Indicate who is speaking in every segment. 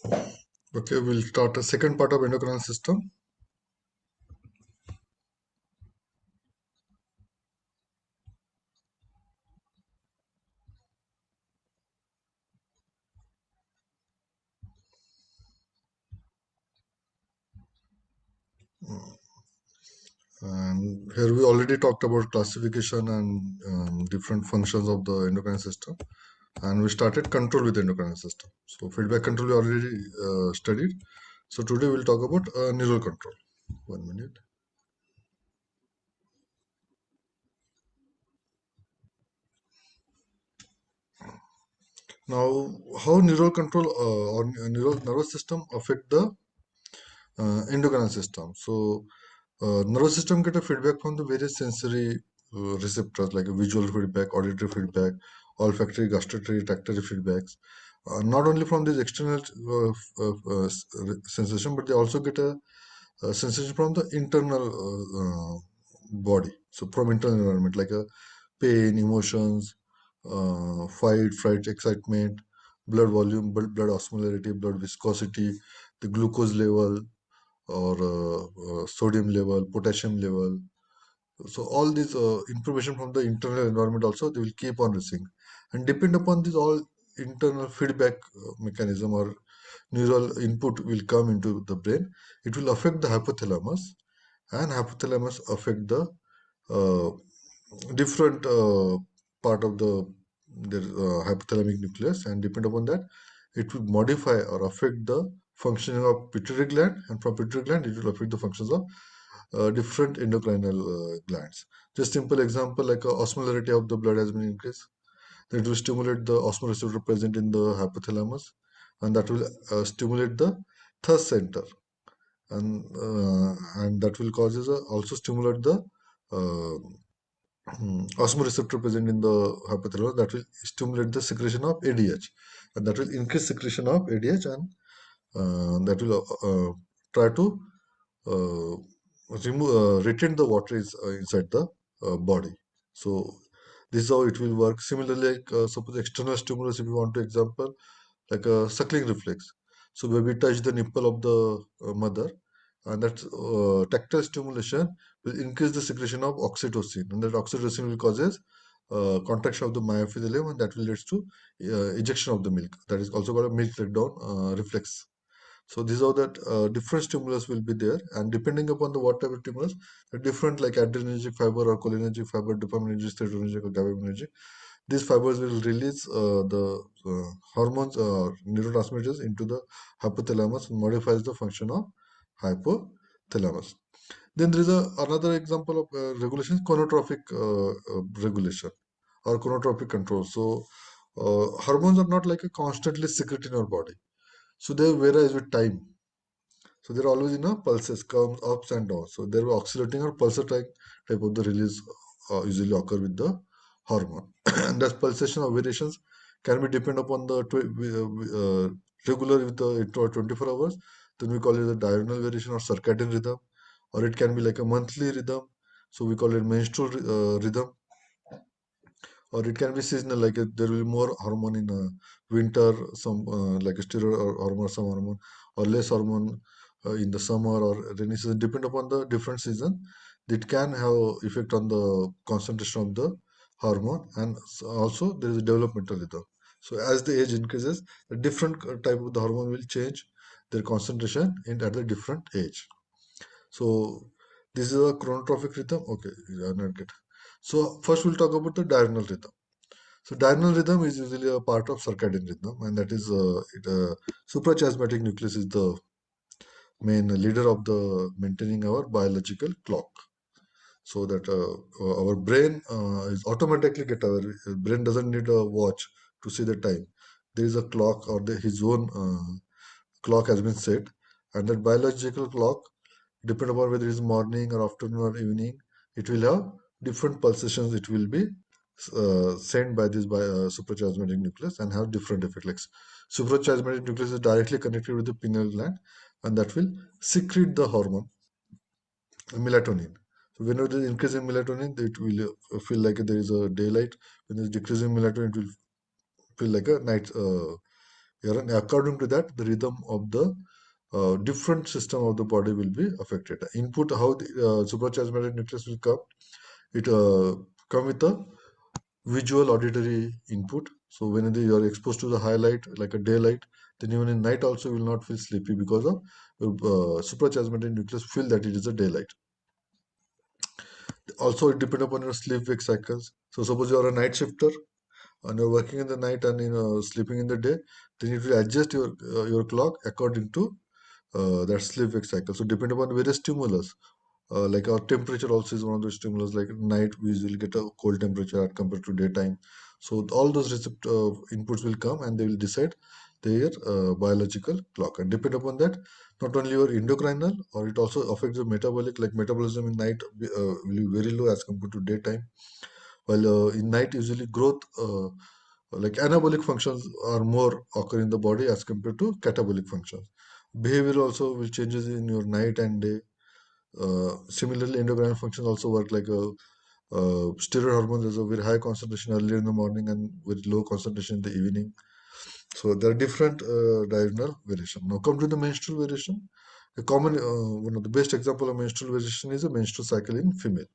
Speaker 1: Okay, we'll start the second part of endocrine system. And here we already talked about classification and different functions of the endocrine system. And we started control with the endocrine system. So feedback control we already studied. So today we'll talk about neural control. 1 minute. Now, how neural control or neural nervous system affect the endocrine system? So, nervous system get a feedback from the various sensory receptors like visual feedback, auditory feedback, olfactory, gustatory, tactile feedbacks. Not only from this external sensation, but they also get a sensation from the internal body. So from internal environment like a pain, emotions, fight, fright, excitement, blood volume, blood osmolarity, blood viscosity, the glucose level, or sodium level, potassium level. So all this information from the internal environment also they will keep on receiving, and depend upon this all internal feedback mechanism or neural input will come into the brain. It will affect the hypothalamus, and hypothalamus affect the uh, different part of the hypothalamic nucleus, and depend upon that it will modify or affect the functioning of pituitary gland, and from pituitary gland it will affect the functions of different endocrinal glands. Just simple example like osmolarity of the blood has been increased, that will stimulate the osmoreceptor present in the hypothalamus, and that will stimulate the thirst center, and that will causes also stimulate the uh, osmoreceptor present in the hypothalamus, that will stimulate the secretion of ADH, and that will increase secretion of ADH, and that will try to uh, retain the water inside the body. So this is how it will work. Similarly, like suppose external stimulus, if you want to example, like a suckling reflex. So when we touch the nipple of the mother, and that tactile stimulation will increase the secretion of oxytocin, and that oxytocin will causes contraction of the myofibrillium, and that will leads to ejection of the milk. That is also called a milk letdown reflex. So these are that different stimulus will be there, and depending upon the what type of stimulus, the different like adrenergic fiber or cholinergic fiber, dopaminergic, serotonergic, or GABAergic. These fibers will release the hormones or neurotransmitters into the hypothalamus and modifies the function of hypothalamus. Then there is another example of regulation, chronotropic regulation or chronotropic control. So hormones are not like a constantly secreted in our body. So they vary with time. So they're always in a pulses, comes ups and downs. So they're oscillating or pulsatile type of the release usually occur with the hormone. And thus pulsation or variations can be depend upon the regular with the 24 hours. Then we call it the diurnal variation or circadian rhythm, or it can be like a monthly rhythm. So we call it menstrual rhythm, or it can be seasonal, like there will be more hormone in winter, some like a steroid or hormone, some hormone, or less hormone in the summer or rainy season. Depend upon the different season, it can have effect on the concentration of the hormone, and also there is a developmental rhythm. So as the age increases, the different type of the hormone will change their concentration in at the different age. So this is a chronotropic rhythm. Okay, I not get. So first we'll talk about the diurnal rhythm. So diurnal rhythm is usually a part of circadian rhythm, and that is suprachiasmatic nucleus is the main leader of the maintaining our biological clock. So that our brain is automatically get our brain doesn't need a watch to see the time. There is a clock, or his own clock has been set, and that biological clock, depend upon whether it is morning or afternoon or evening, it will have different pulsations. It will be sent by this suprachiasmatic nucleus and have different effect. Like suprachiasmatic nucleus is directly connected with the pineal gland, and that will secrete the hormone melatonin. So whenever there is increase in melatonin, it will feel like there is a daylight. When there is decrease in melatonin, it will feel like a night. here, and according to that, the rhythm of the different system of the body will be affected. Input, how the supercharged matter nucleus will come. It come with a visual auditory input. So when you are exposed to the highlight like a daylight, then even in night also you will not feel sleepy because of supercharged matter nucleus feel that it is a daylight. Also, it depends upon your sleep wake cycles. So suppose you are a night shifter and you're working in the night and sleeping in the day, then it will adjust your clock according to that sleep wake cycle. So depending upon various stimulus, like our temperature also is one of the stimulus. Like night we usually get a cold temperature as compared to daytime. So all those inputs will come and they will decide their biological clock. And depend upon that, not only your endocrinal, or it also affects the metabolic. Like metabolism in night will be very low as compared to daytime. While in night usually growth, like anabolic functions are more occur in the body as compared to catabolic functions. Behavior also will changes in your night and day. Similarly, endocrine functions also work like a steroid hormone. There's a very high concentration early in the morning and very low concentration in the evening. So there are different diurnal variation. Now come to the menstrual variation. A common, one of the best example of menstrual variation is a menstrual cycle in female.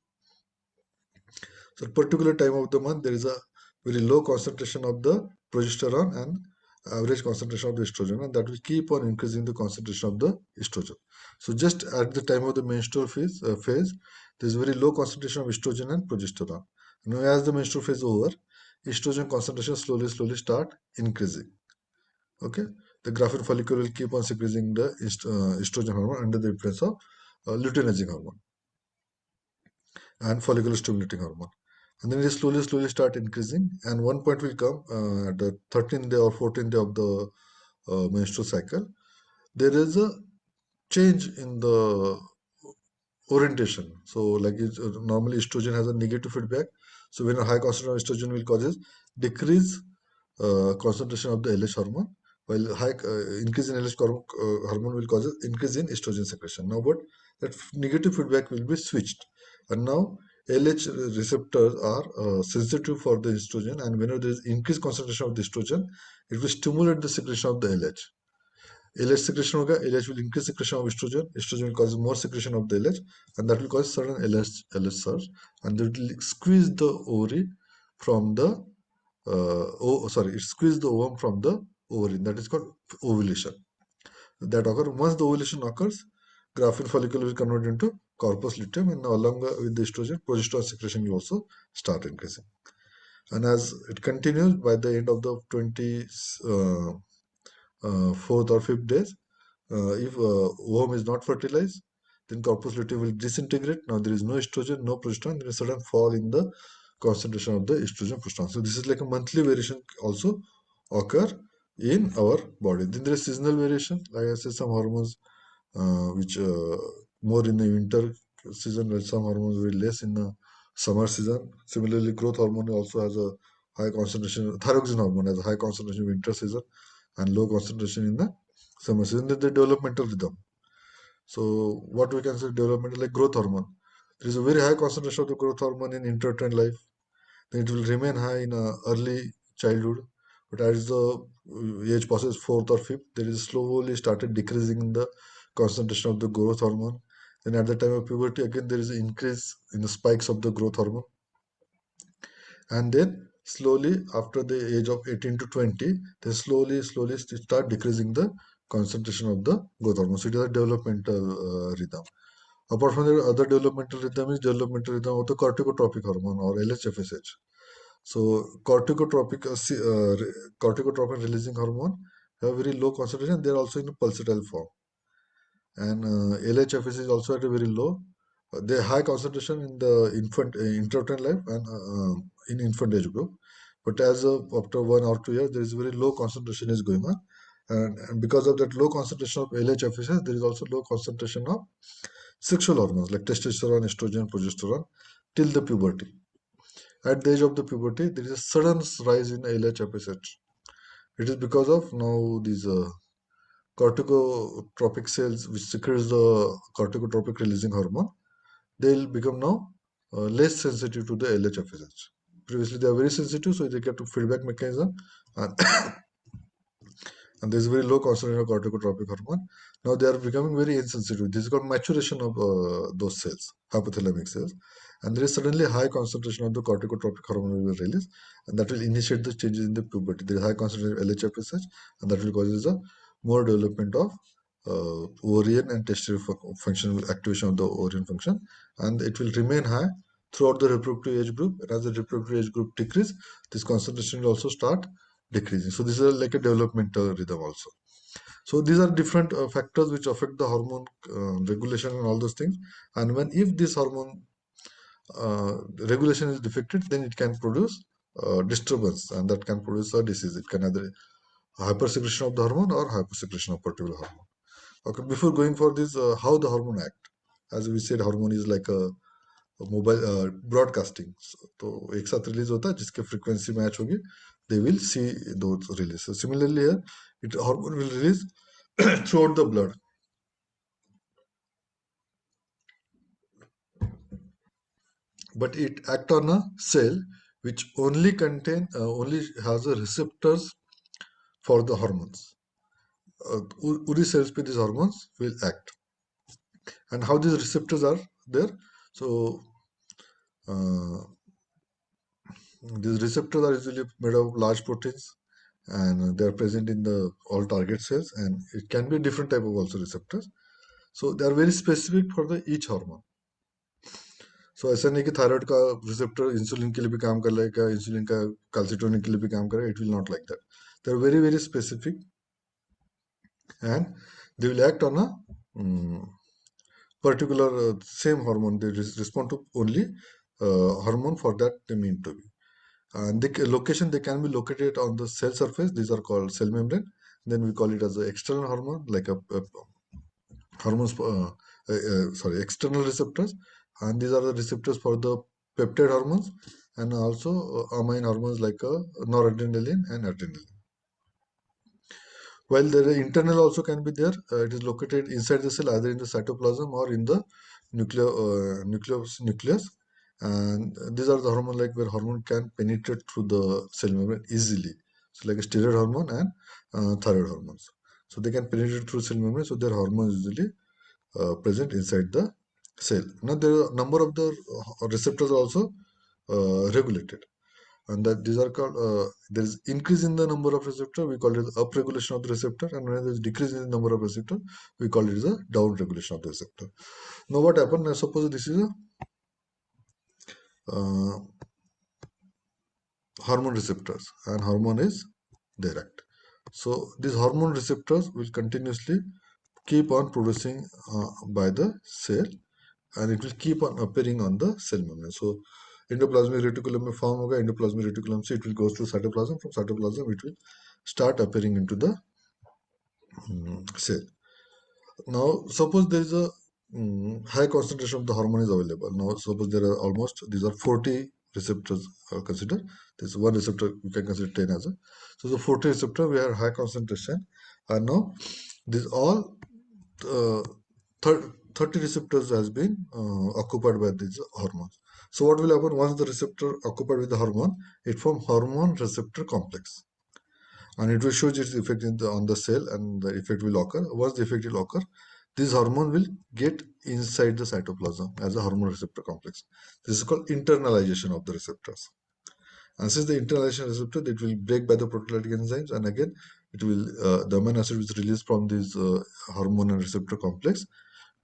Speaker 1: So at particular time of the month, there is a very low concentration of the progesterone and average concentration of the estrogen, and that will keep on increasing the concentration of the estrogen. So just at the time of the menstrual phase, there is very low concentration of estrogen and progesterone. Now, as the menstrual phase is over, estrogen concentration slowly start increasing. Okay, the graphene follicle will keep on secreting the estrogen hormone under the influence of luteinizing hormone and follicular stimulating hormone. And then it slowly start increasing. And one point will come at the 13th day or 14th day of the menstrual cycle. There is a change in the orientation. So, like normally estrogen has a negative feedback. So, when a high concentration of estrogen will causes decrease concentration of the LH hormone, while high increase in LH hormone will cause increase in estrogen secretion. Now, but that negative feedback will be switched, and now LH receptors are sensitive for the estrogen, and whenever there is increased concentration of the estrogen, it will stimulate the secretion of the LH. LH secretion होगा, LH will increase secretion of estrogen. Estrogen will cause more secretion of the LH, and that will cause sudden LH surge, and it will squeeze the ovary from the it squeeze the ovum from the ovary. That is called ovulation. That occurs once the ovulation occurs, graphene follicle will convert into corpus luteum, and along with the estrogen, progesterone secretion will also start increasing. And as it continues, by the end of the 24th or 5th days, if ovum is not fertilized, then corpus luteum will disintegrate. Now there is no estrogen, no progesterone. There is a sudden fall in the concentration of the estrogen progesterone. So this is like a monthly variation also occur in our body. Then there is seasonal variation. Like I said, some hormones which more in the winter season, while some hormones very less in the summer season. Similarly, growth hormone also has a high concentration. Thyroxine hormone has a high concentration in winter season and low concentration in the summer season. Then the developmental rhythm. So what we can say developmental like growth hormone. There is a very high concentration of the growth hormone in intrauterine life. Then it will remain high in early childhood. But as the age passes fourth or fifth, there is slowly started decreasing in the concentration of the growth hormone. Then at the time of puberty, again there is an increase in the spikes of the growth hormone. And then slowly after the age of 18 to 20, they slowly start decreasing the concentration of the growth hormone. So it is a developmental rhythm. Apart from the other developmental rhythm is developmental rhythm of the corticotropic hormone or LHFSH. So corticotropin releasing hormone have very low concentration. They are also in a pulsatile form, and LHFS is also at a very low. They high concentration in the intrauterine life and in infant age group. But as after 1 or 2 years, there is very low concentration is going on, and because of that low concentration of LHFSS, there is also low concentration of sexual hormones like testosterone, estrogen, progesterone till the puberty. At the age of the puberty, there is a sudden rise in LHFSH. It is because of now these corticotropic cells which secretes the corticotropic releasing hormone. They'll become now less sensitive to the LHFSH. Previously, they are very sensitive, so they get to feedback mechanism, and, and there is very low concentration of corticotropic hormone. Now they are becoming very insensitive. This is called maturation of those cells, hypothalamic cells, and there is suddenly high concentration of the corticotropic hormone will be released, and that will initiate the changes in the puberty. There is high concentration of LHF research, and that will cause a more development of ovarian and testicular functional activation of the ovarian function, and it will remain high throughout the reproductive age group. And as the reproductive age group decrease, this concentration will also start decreasing. So this is like a developmental rhythm also. So these are different factors which affect the hormone regulation and all those things. And when if this hormone regulation is defected, then it can produce disturbance, and that can produce a disease. It can either hypersecretion of the hormone or hyposecretion of particular hormone. Okay, before going for this, how the hormone act? As we said, hormone is like a mobile broadcasting, तो एक साथ release होता है जिसके frequency match होगी, they will see those releases. Similarly here, hormone will release throughout the blood, but it act on a cell which only only has a receptors for the hormones. Uri cells पे these hormones will act, and how these receptors are there. So these receptors are usually made of large proteins, and they are present in the all target cells, and it can be different type of also receptors. So they are very specific for the each hormone. So ऐसा नहीं कि thyroid का receptor insulin के लिए भी काम कर लेगा, इंसुलिन का कैल्सिटोनिन के लिए भी काम करेगा. It will not like that. They are very very specific, and they will act on a particular same hormone. They respond to only hormone for that they mean to be. And the location, they can be located on the cell surface. These are called cell membrane. Then we call it as an external hormone, like a hormones, sorry, external receptors. And these are the receptors for the peptide hormones, and also amine hormones like noradrenaline and adrenaline. While the internal also can be there, it is located inside the cell, either in the cytoplasm or in the nucleus. And these are the hormone like where hormone can penetrate through the cell membrane easily. So like a steroid hormone and thyroid hormones. So they can penetrate through cell membrane. So their hormones usually present inside the cell. Now there are a number of the receptors are also regulated, and that these are called there is increase in the number of receptor, we call it the up regulation of the receptor, and when there is decrease in the number of receptor, we call it the down regulation of the receptor. Now what happened? Now suppose this is a hormone receptors, and hormone is direct. So these hormone receptors will continuously keep on producing by the cell, and it will keep on appearing on the cell membrane. So endoplasmic reticulum में form होगा, endoplasmic reticulum से it will go to cytoplasm, from cytoplasm it will start appearing into the cell. Now suppose there is a high concentration of the hormone is available. Now suppose there are almost, these are 40 receptors are considered. There's one receptor, you can consider 10 as a. So the 40 receptor, we have high concentration, and now these all 30 receptors has been occupied by these hormones. So what will happen once the receptor occupied with the hormone? It forms hormone receptor complex, and it will show its effect on the cell, and the effect will occur. Once the effect will occur, this hormone will get inside the cytoplasm as a hormone receptor complex. This is called internalization of the receptors. And since the internalization receptor, it will break by the proteolytic enzymes, and again it will the amino acid is released from this hormone and receptor complex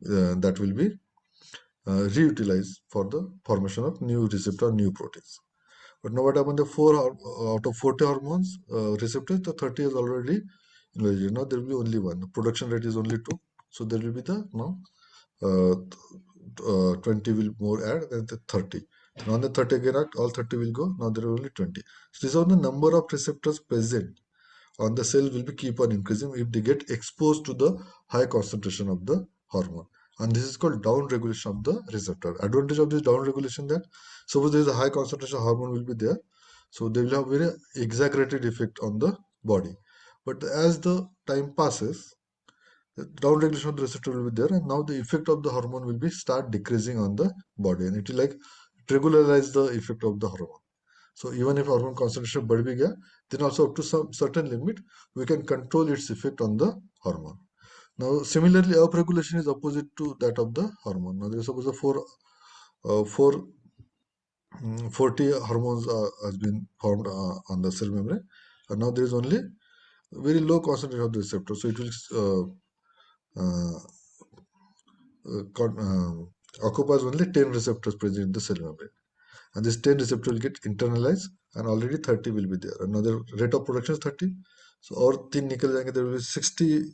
Speaker 1: that will be reutilized for the formation of new receptor, new proteins. But now what happened? The out of 40 hormones receptors, the 30 is already invalid. Now there will be only one. The production rate is only 2, so there will be the now 20 will more add than the 30. Now the 30 again act, all 30 will go. Now there are only 20. So these are the number of receptors present on the cell will be keep on increasing if they get exposed to the high concentration of the hormone. And this is called down regulation of the receptor. Advantage of this down regulation that suppose there is a high concentration of hormone will be there, so they will have very exaggerated effect on the body. But as the time passes, the down regulation of the receptor will be there, and now the effect of the hormone will be start decreasing on the body, and it will like regularize the effect of the hormone. So even if hormone concentration बढ़ भी गया, then also up to some certain limit, we can control its effect on the hormone. Now, similarly, upregulation is opposite to that of the hormone. Now, there is suppose the 40 hormones has been formed on the cell membrane, and now there is only very low concentration of the receptor, so it will uh, occupies only 10 receptors present in the cell membrane, and this 10 receptor will get internalized, and already 30 will be there. Another rate of production is 30, so और 3 निकल जाएंगे, there will be 60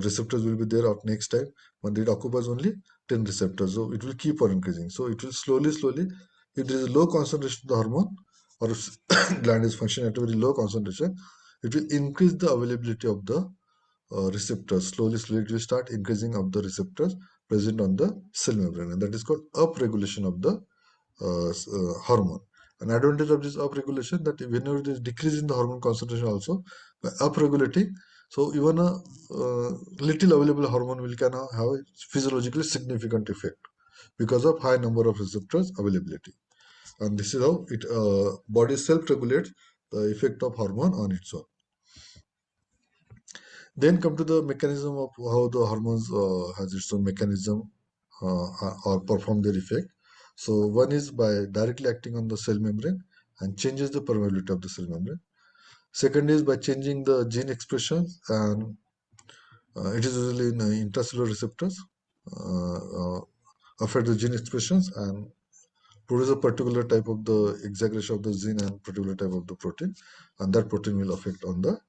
Speaker 1: receptors will be there at next time, but it occupies only 10 receptors, so it will keep on increasing. So it will slowly, if there is a low concentration of the hormone, or if gland is functioning at a very low concentration, it will increase the availability of the receptors. Slowly, it will start increasing of the receptors present on the cell membrane, and that is called upregulation of the hormone. An advantage of this upregulation, that whenever there is decrease in the hormone concentration also, by upregulating, so even a little available hormone will can have a physiologically significant effect because of high number of receptors availability. And this is how it body self-regulates the effect of hormone on its own. Then come to the mechanism of how the hormones has its own mechanism or perform their effect. So one is by directly acting on the cell membrane and changes the permeability of the cell membrane. Second is by changing the gene expressions, and it is usually in intracellular receptors, uh, affect the gene expressions and produce a particular type of the exaggeration of the gene and particular type of the protein, and that protein will affect on the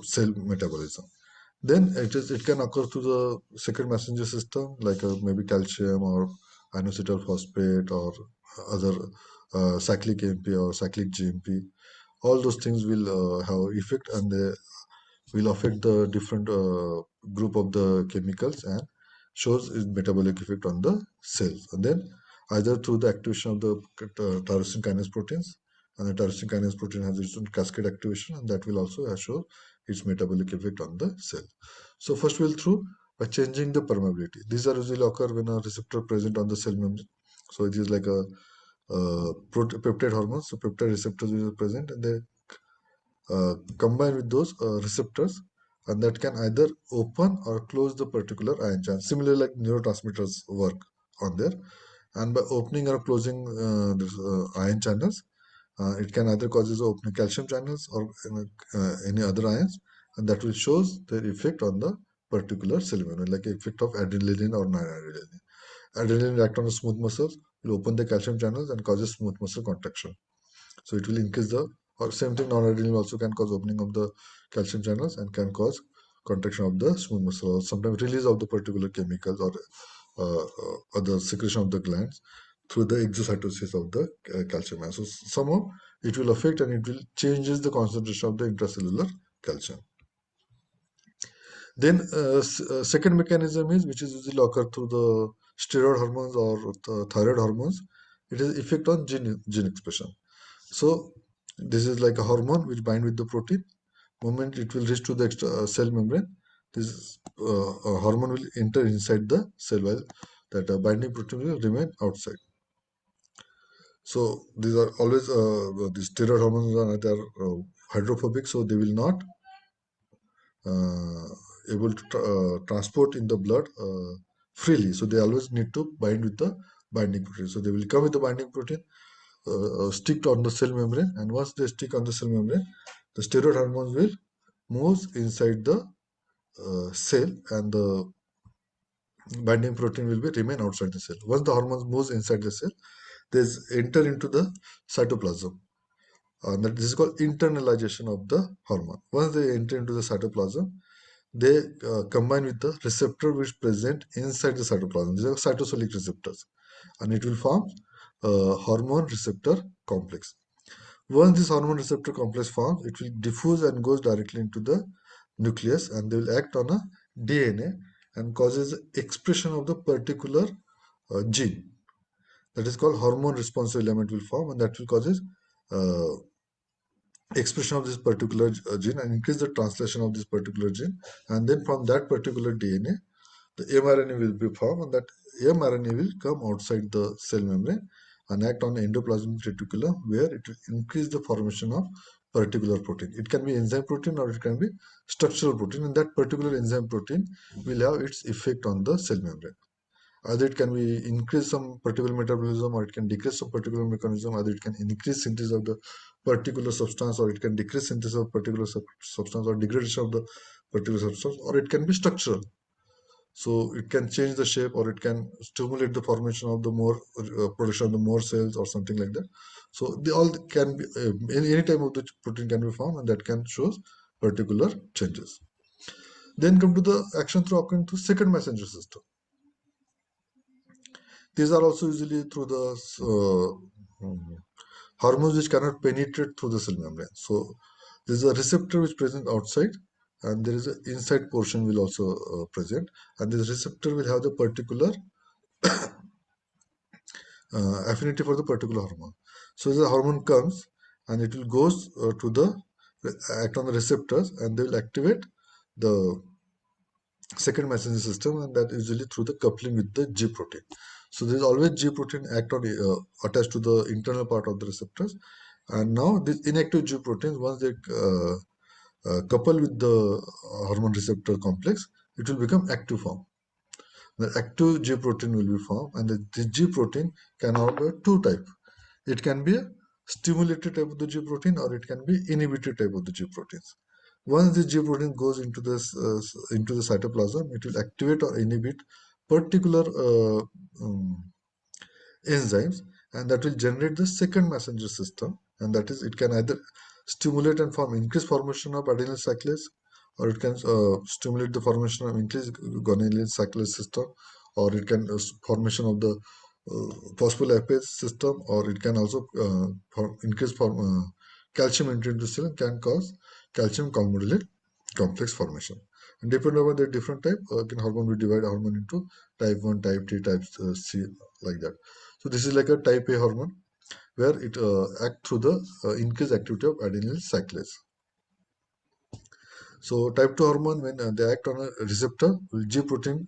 Speaker 1: cell metabolism. Then it can occur through the second messenger system, like maybe calcium or inositol phosphate or other cyclic AMP or cyclic GMP. All those things will have effect, and they will affect the different group of the chemicals and shows its metabolic effect on the cells. And then either through the activation of the tyrosine kinase proteins, and the tyrosine kinase protein has its own cascade activation, and that will also show its metabolic effect on the cell. So first we'll through by changing the permeability. These are usually occur when a receptor present on the cell membrane. So it is like a peptide hormones. So peptide receptors will be present, and they combine with those receptors, and that can either open or close the particular ion channel. Similarly, like neurotransmitters work on there, and by opening or closing this, ion channels, it can either causes opening calcium channels or any other ions, and that will shows their effect on the particular cell membrane, like effect of adrenaline or non-adrenaline. Adrenaline will act on the smooth muscles, will open the calcium channels and causes smooth muscle contraction. So it will increase the, or same thing, non-adrenaline also can cause opening of the calcium channels and can cause contraction of the smooth muscle, or sometimes release of the particular chemicals or other secretion of the glands through the exocytosis of the calcium ion. So somehow it will affect, and it will changes the concentration of the intracellular calcium. Then second mechanism is, which is usually occur through the steroid hormones or the thyroid hormones. It is effect on gene expression. So this is like a hormone which bind with the protein. Moment it will reach to the cell membrane, this hormone will enter inside the cell, while that binding protein will remain outside. So these are always these steroid hormones are hydrophobic, so they will not able to transport in the blood freely. So they always need to bind with the binding protein. So they will come with the binding protein, stick on the cell membrane, and once they stick on the cell membrane, the steroid hormones will move inside the cell, and the binding protein will be remain outside the cell. Once the hormones moves inside the cell, they enter into the cytoplasm. That this is called internalization of the hormone. Once they enter into the cytoplasm, they combine with the receptor which present inside the cytoplasm. These are cytosolic receptors, and it will form hormone receptor complex. Once this hormone receptor complex forms, it will diffuse and goes directly into the nucleus, and they will act on a DNA and causes expression of the particular gene. That is called hormone responsive element will form, and that will causes uh, expression of this particular gene and increase the translation of this particular gene, and then from that particular DNA, the mRNA will be formed, and that mRNA will come outside the cell membrane, and act on the endoplasmic reticulum, where it will increase the formation of particular protein. It can be enzyme protein or it can be structural protein, and that particular enzyme protein will have its effect on the cell membrane. Either it can be increase some particular metabolism, or it can decrease some particular mechanism. Either it can increase synthesis of the particular substance, or it can decrease synthesis of particular substance, or degradation of the particular substance, or it can be structural. So it can change the shape, or it can stimulate the formation of the more production of the more cells or something like that. So they all can be any type of the protein can be found, and that can show particular changes. Then come to the action through occurring through second messenger system. These are also usually through the hormones which cannot penetrate through the cell membrane. So there is a receptor which present outside, and there is an inside portion will also present, and this receptor will have the particular affinity for the particular hormone. So the hormone comes and it will goes to the act on the receptors, and they will activate the second messenger system, and that usually through the coupling with the G protein. So there is always G protein act on attached to the internal part of the receptors, and now these inactive G proteins, once they couple with the hormone receptor complex, it will become active form. The active G protein will be formed, and the G protein can have two types. It can be a stimulated type of the G protein, or it can be inhibited type of the G proteins. Once the G protein goes into the cytoplasm, it will activate or inhibit particular enzymes, and that will generate the second messenger system, and that is it can either stimulate and form increased formation of adenyl cyclase, or it can stimulate the formation of increased guanylyl cyclase system, or it can formation of the phospholipase system, or it can also increase calcium entry into the cell and can cause calcium conmodulate complex formation. And depending on the different type, hormone will divide hormone into type 1, type 3, type C, like that. So this is like a type A hormone, where it act through the increased activity of adenyl cyclase. So type 2 hormone, when they act on a receptor, G protein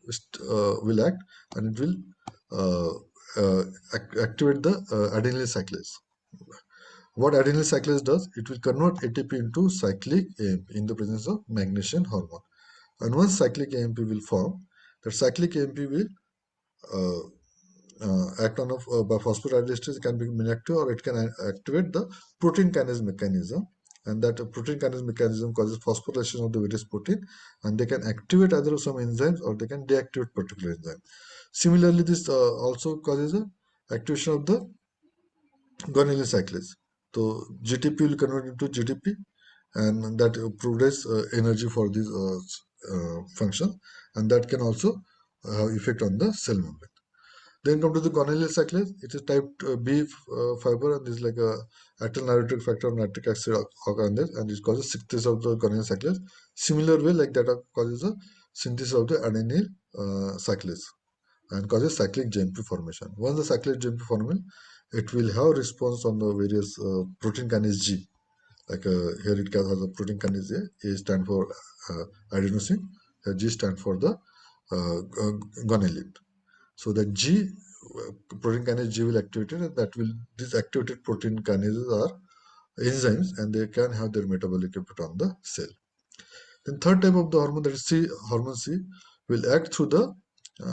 Speaker 1: will act, and it will activate the adenyl cyclase. What adenyl cyclase does, it will convert ATP into cyclic AMP in the presence of magnesium hormone. And once cyclic AMP will form, that cyclic AMP will act on by phosphatidylester, can be inactive, or it can activate the protein kinase mechanism, and that protein kinase mechanism causes phosphorylation of the various protein, and they can activate either some enzymes or they can deactivate particular enzyme. Similarly, this also causes a activation of the guanylyl cyclase. So GTP will convert into GDP, and that provides energy for this function, and that can also have effect on the cell membrane. Then come to the guanylyl cyclase. It is type B fiber, and this is like a atyl natriuretic factor nitric acid oxidase, and it causes synthesis of the guanylyl cyclase. Similar way, like that causes a synthesis of the adenyl cyclase and causes cyclic GMP formation. Once the cyclic GMP formation, it will have response on the various protein kinase G. Like here it has a protein kinase A. A stand for adenosine. G stand for the guanylate. So the G protein kinase G will activate it, and that will these activated protein kinases are enzymes, and they can have their metabolic effect on the cell. Then third type of the hormone, that is C, hormone C, will act through the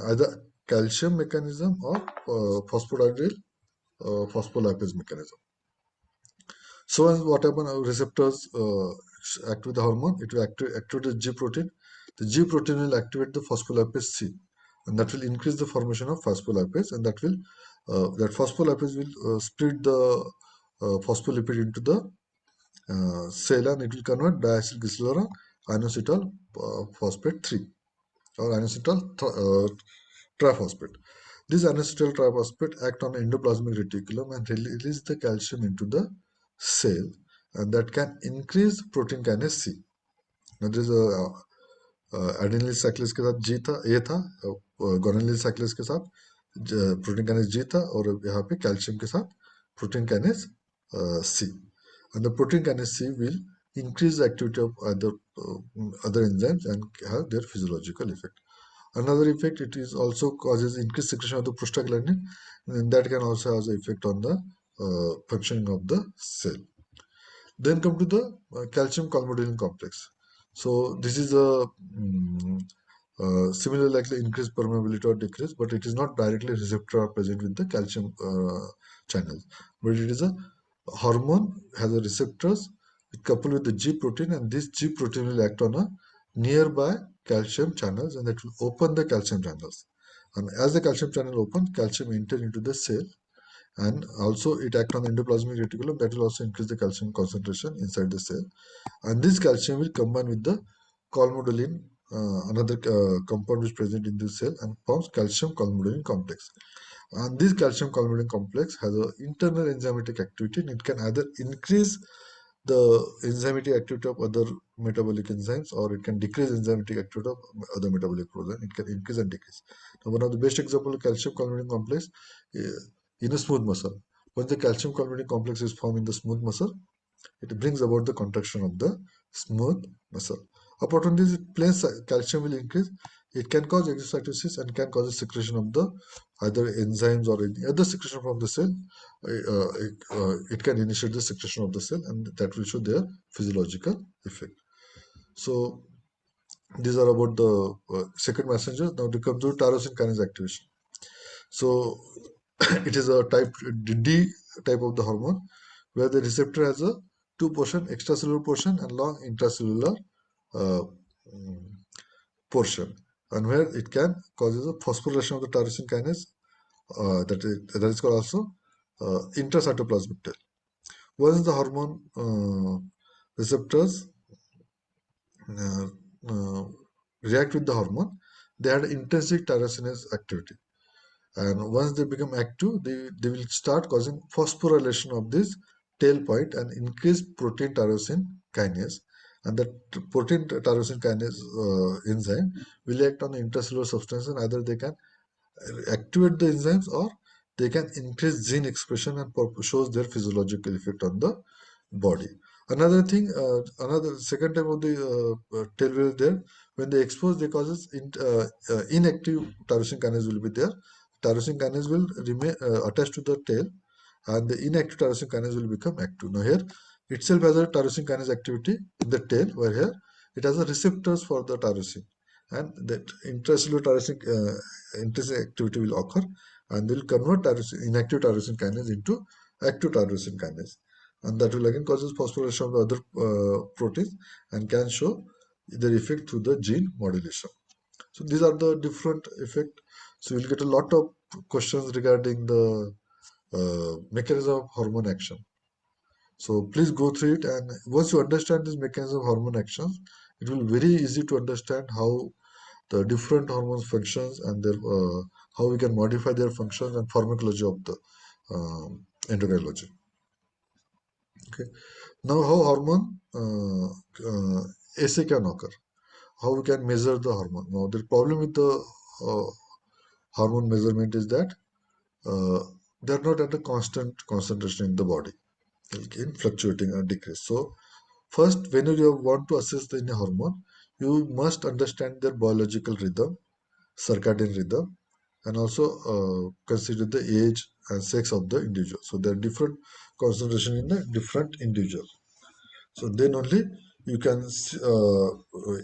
Speaker 1: either calcium mechanism or phosphatidyl phospholipase mechanism. So as what happens, receptors act with the hormone, it will activate the G protein. The G protein will activate the phospholipase C, and that will increase the formation of phospholipase, and that will that phospholipase will split the phospholipid into the cell, and it will convert diacylglycerol inositol phosphate 3 or inositol triphosphate. This inositol triphosphate act on endoplasmic reticulum and release the calcium into the cell, and that can increase protein kinase C. Now there is a adenyl cyclase के साथ G था, A था, guanylyl cyclase के साथ protein kinase G था, और यहाँ पे calcium के साथ protein kinase C. And the protein kinase C will increase the activity of other enzymes and have their physiological effect. Another effect, it is also causes increased secretion of the prostaglandin, and that can also have an effect on the functioning of the cell. Then come to the calcium calmodulin complex. So this is a similar like the increased permeability or decrease, but it is not directly receptor or present with the calcium channels. But it is a hormone has a receptors coupled with the G protein, and this G protein will act on a nearby calcium channels, and that will open the calcium channels. And as the calcium channel opens, calcium enter into the cell, and also it act on the endoplasmic reticulum, that will also increase the calcium concentration inside the cell. And this calcium will combine with the calmodulin, another compound which is present in this cell, and forms calcium calmodulin complex. And this calcium calmodulin complex has an internal enzymatic activity, and it can either increase the enzymatic activity of other metabolic enzymes, or it can decrease enzymatic activity of other metabolic enzymes. It can increase and decrease. Now, one of the best example of calcium calmodulin complex in a smooth muscle. When the calcium calmodulin complex is formed in the smooth muscle, it brings about the contraction of the smooth muscle. Apart from this, plain calcium will increase. It can cause exocytosis and can cause a secretion of the either enzymes or any other secretion from the cell. It can initiate the secretion of the cell, and that will show their physiological effect. So these are about the second messenger. Now they come to tyrosine kinase activation. So it is a type D type of the hormone, where the receptor has a two portion, extracellular portion and long intracellular uh, mm, portion, and where it can causes a phosphorylation of the tyrosine kinase, that is called also intracytoplasmic tail. Once the hormone receptors uh, uh, react with the hormone, they had intrinsic tyrosinase activity. And once they become active, they will start causing phosphorylation of this tail point and increase protein tyrosine kinase. And that protein tyrosine kinase enzyme will act on the intracellular substance, and either they can activate the enzymes or they can increase gene expression and shows their physiological effect on the body. Another thing, another second type of the tail will there, when they expose, they causes inactive tyrosine kinase will be there. Tyrosine kinase will remain attached to the tail, and the inactive tyrosine kinase will become active. Now here itself has a tyrosine kinase activity in the tail, where here it has a receptors for the tyrosine, and that intracellular tyrosine intrinsic activity will occur, and they will convert inactive tyrosine kinase into active tyrosine kinase, and that will again causes phosphorylation of the other proteins and can show their effect through the gene modulation. So these are the different effect. So you'll get a lot of questions regarding the mechanism of hormone action. So please go through it, and once you understand this mechanism of hormone actions, it will be very easy to understand how the different hormones functions, and their how we can modify their functions and pharmacology of the endocrinology. Okay. Now, how hormone assay can occur? How we can measure the hormone? Now, the problem with the uh, hormone measurement is that uh, they are not at a constant concentration in the body, okay, fluctuating or decrease. So, first, when you want to assess any hormone, you must understand their biological rhythm, circadian rhythm, and also consider the age and sex of the individual. So there are different concentration in the different individual. So then only you can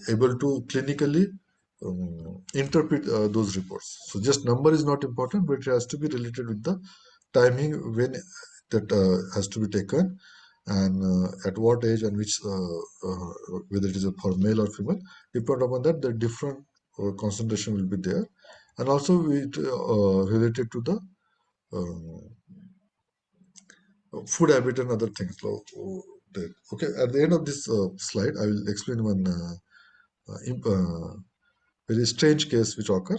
Speaker 1: able to clinically interpret those reports. So just number is not important, but it has to be related with the timing when that has to be taken, and at what age and which whether it is for male or female. Depend upon that, the different concentration will be there, and also it related to the um, food habit and other things. So, okay, at the end of this slide, I will explain one very strange case which occur.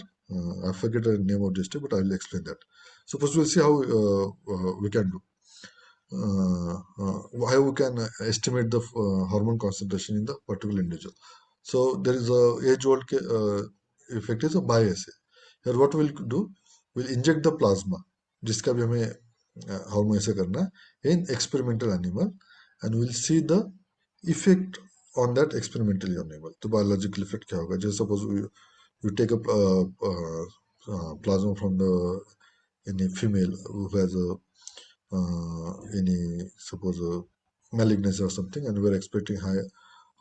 Speaker 1: I forget the name of this, but I will explain that. So first we'll see how we can do. How we can estimate the hormone concentration in the particular individual. So there is a age-old effect is a biassay. Here what we'll do, we'll inject the plasma, जिसका भी हमें hormone ऐसे करना है in experimental animal, and we'll see the effect on that experimental animal. तो biological effect क्या होगा? Just suppose you take a plasma from the any female who has a any suppose a malignancy or something, and we're expecting high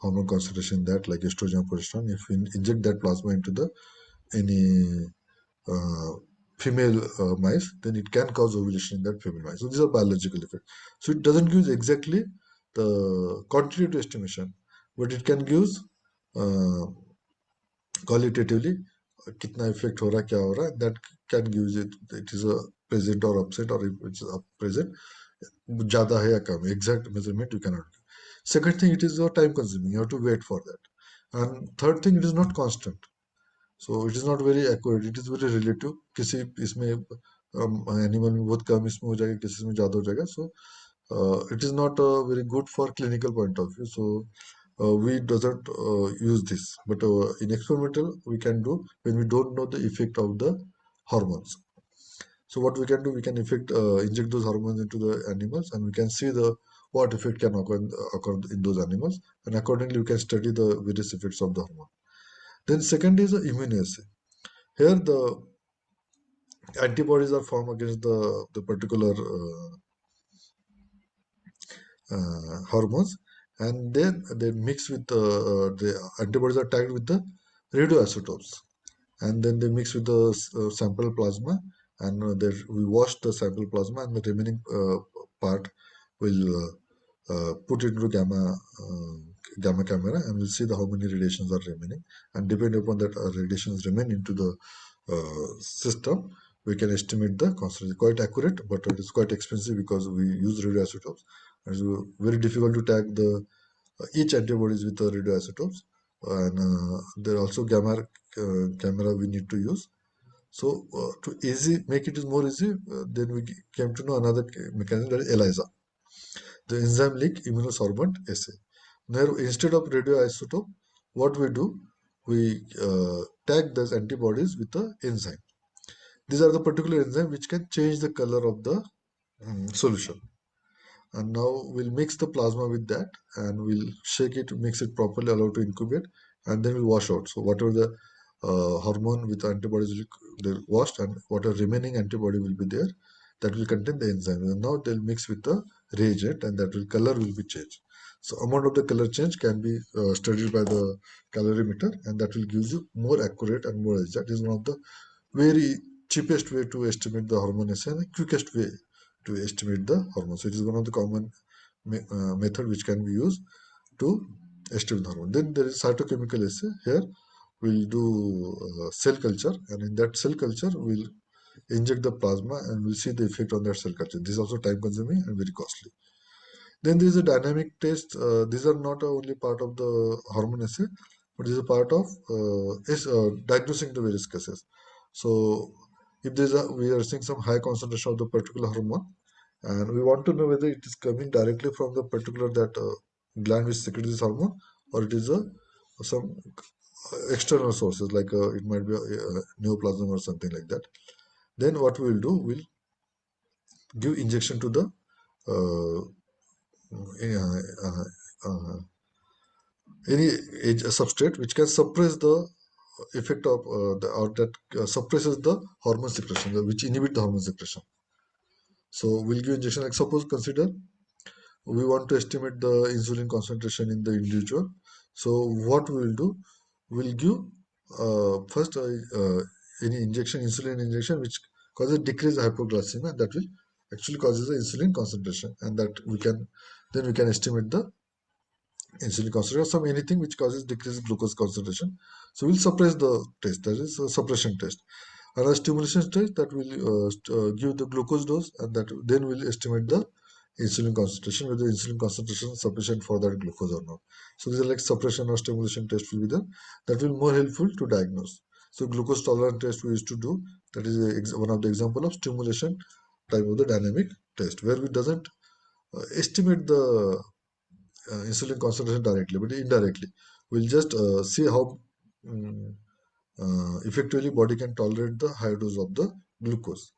Speaker 1: hormone concentration in that, like estrogen, progesterone. If we inject that plasma into the any uh, female mice, then it can cause ovulation in that female mice. So these are biological effects. So it doesn't give exactly the quantitative estimation, but it can give uh, qualitatively कितना effect हो रहा है, क्या हो रहा है, that can give it is a present or absent, or if it's present ज़्यादा है या कम, exact measurement you cannot give. Second thing, it is time consuming. You have to wait for that. And third thing, it is not constant. So it is not very accurate. It is very relative. किसी इसमें animal में बहुत कम इसमें हो जाएगा, किसी में ज़्यादा हो जाएगा. So it is not very good for clinical point of view. So we doesn't use this. But in experimental, we can do when we don't know the effect of the hormones. So what we can do, we can inject those hormones into the animals, and we can see the what effect can occur in those animals, and accordingly we can study the various effects of the hormone. Then second is the immunoassay. Here the antibodies are formed against the particular hormones, and then they mix with the antibodies are tagged with the radioisotopes, and then they mix with the sample plasma, and we wash the sample plasma, and the remaining part will put it into gamma camera, and we'll see how many radiations are remaining, and depending upon that radiations remain into the system, we can estimate the concentration. Quite accurate, but it is quite expensive because we use radioisotopes. It's very difficult to tag the each antibodies with the radioisotopes, and there are also gamma camera we need to use. So to easy make it is more easy, then we came to know another mechanism, that is ELISA, the enzyme link immunosorbent assay. Now instead of radioisotope, what we do, we tag those antibodies with the enzyme. These are the particular enzyme which can change the color of the solution. And now we'll mix the plasma with that, and we'll shake it, mix it properly, allow it to incubate, and then we'll wash out. So whatever the hormone with antibodies they're washed, and whatever remaining antibody will be there, that will contain the enzyme. And now they'll mix with the reagent, and that will color will be changed. So amount of the color change can be studied by the colorimeter, and that will give you more accurate and more exact. Is one of the very cheapest way to estimate the hormone assay, and the quickest way to estimate the hormone. So it is one of the common method which can be used to estimate the hormone. Then there is cytochemical assay. Here we'll do cell culture, and in that cell culture we'll inject the plasma, and we'll see the effect on that cell culture. This is also time consuming and very costly. Then there is a dynamic test. These are not only part of the hormone assay, but this is a part of diagnosing the various cases. So if we are seeing some high concentration of the particular hormone, and we want to know whether it is coming directly from the particular that gland which secretes this hormone, or it is some external sources, like it might be a neoplasm or something like that. Then what we will do, we'll give injection to the uh, uh, uh, any substrate which can suppress the effect of or that suppresses the hormone secretion, which inhibit the hormone secretion. So we'll give injection, like suppose consider we want to estimate the insulin concentration in the individual. So what we will do, we'll give first any injection, insulin injection, which causes decrease hypoglycemia, that will actually causes the insulin concentration, and that we can then we can estimate the insulin concentration, or some anything which causes decreased glucose concentration. So we'll suppress the test, that is a suppression test. And a stimulation test, that will give the glucose dose, and that then we'll estimate the insulin concentration, whether insulin concentration is sufficient for that glucose or not. So these are like suppression or stimulation test will be there. That will be more helpful to diagnose. So glucose tolerance test we used to do, that is one of the example of stimulation type of the dynamic test, where we doesn't estimate the insulin concentration directly, but indirectly. We'll just see how um, effectively body can tolerate the high dose of the glucose.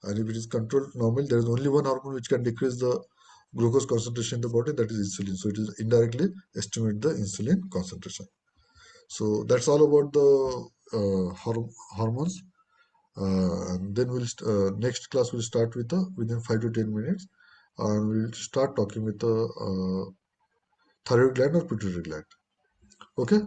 Speaker 1: And if it is controlled normal, there is only one hormone which can decrease the glucose concentration in the body, that is insulin. So it is indirectly estimate the insulin concentration. So that's all about the hormones. And then next class will start with within 5 to 10 minutes, and we'll start talking with the thyroid gland or pituitary gland. Okay.